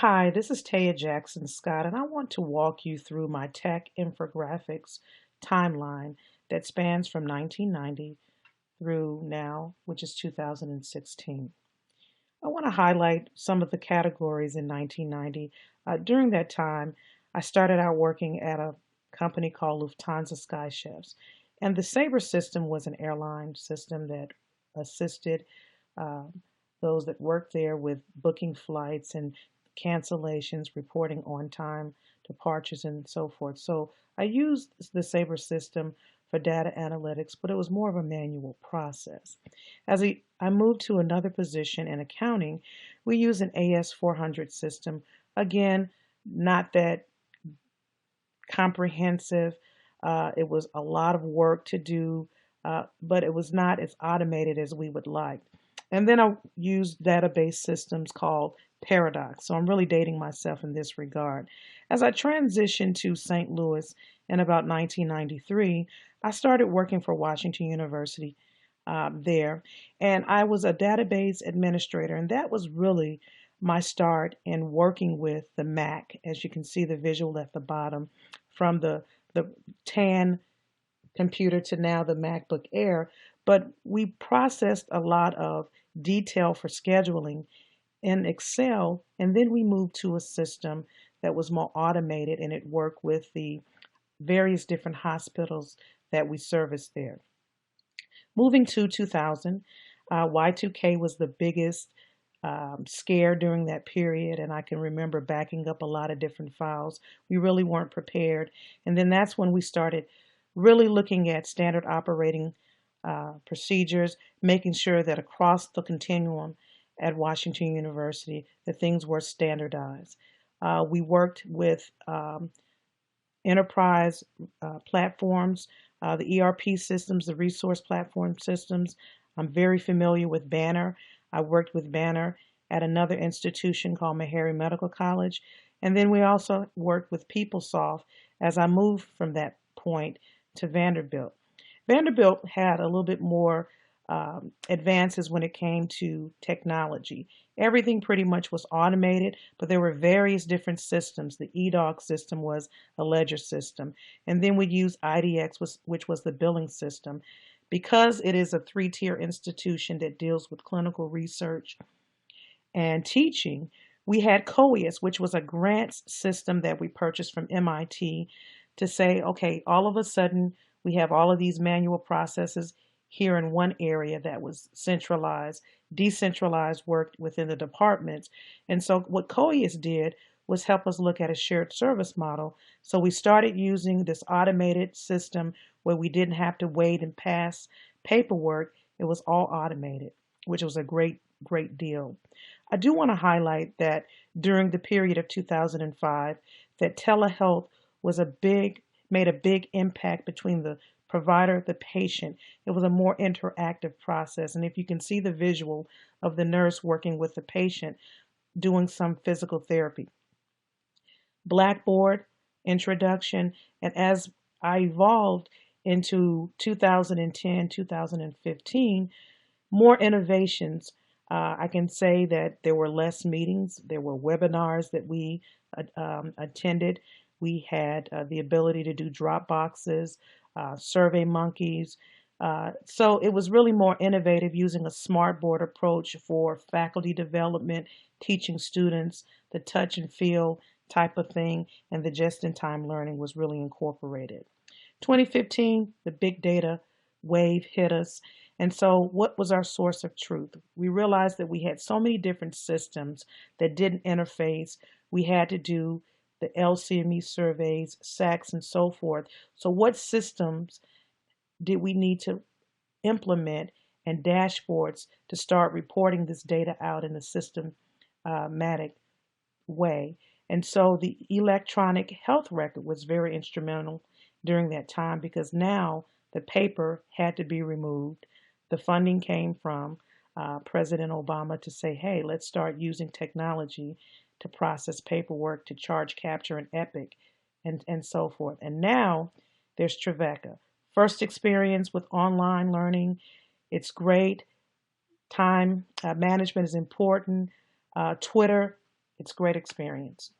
Hi, this is Taya Jackson Scott, and I want to walk you through my tech infographics timeline that spans from 1990 through now, which is 2016. I want to highlight some of the categories in 1990. During that time, I started out working at a company called Lufthansa Sky Chefs, and the Sabre system was an airline system that assisted uh, those that worked there with booking flights and cancellations, reporting on time departures, and so forth. So I used the Sabre system for data analytics, but it was more of a manual process. I moved to another position in accounting, we use an AS400 system. Again, not that comprehensive. It was a lot of work to do, but it was not as automated as we would like. And then I used database systems called Paradox. So I'm really dating myself in this regard. As I transitioned to St. Louis in about 1993, I started working for Washington University there, and I was a database administrator, and that was really my start in working with the Mac. As you can see the visual at the bottom, from the tan computer to now the MacBook Air, but we processed a lot of detail for scheduling in Excel, and then we moved to a system that was more automated and it worked with the various different hospitals that we serviced there. Moving to 2000, Y2K was the biggest scare during that period, and I can remember backing up a lot of different files. We really weren't prepared. And then that's when we started really looking at standard operating procedures, making sure that across the continuum at Washington University, that things were standardized. We worked with enterprise platforms, the ERP systems, the resource platform systems. I'm very familiar with Banner. I worked with Banner at another institution called Meharry Medical College. And then we also worked with PeopleSoft as I moved from that point to Vanderbilt. Vanderbilt had a little bit more advances when it came to technology. Everything pretty much was automated, but there were various different systems. The eDog system was a ledger system. And then we used IDX, which was the billing system. Because it is a three-tier institution that deals with clinical research and teaching, we had COIUS, which was a grants system that we purchased from MIT to say, okay, all of a sudden we have all of these manual processes here in one area that was centralized. Decentralized work within the departments. And so what COIUS did was help us look at a shared service model. So we started using this automated system where we didn't have to wait and pass paperwork. It was all automated, which was a great, great deal. I do want to highlight that during the period of 2005, that telehealth was made a big impact between the provider, the patient. It was a more interactive process. And if you can see the visual of the nurse working with the patient doing some physical therapy. Blackboard introduction, and as I evolved into 2010, 2015, more innovations. I can say that there were less meetings, there were webinars that we attended. We had the ability to do drop boxes, survey monkeys. So it was really more innovative using a smartboard approach for faculty development, teaching students the touch and feel type of thing, and the just-in-time learning was really incorporated. 2015, the big data wave hit us. And so what was our source of truth? We realized that we had so many different systems that didn't interface. We had to do the LCME surveys, SACs, and so forth. So what systems did we need to implement and dashboards to start reporting this data out in a systematic way? And so the electronic health record was very instrumental during that time because now the paper had to be removed. The funding came from President Obama to say, hey, let's start using technology to process paperwork, to charge capture and Epic, and so forth. And now there's Trevecca. First experience with online learning. It's great. Time management is important. Twitter It's a great experience.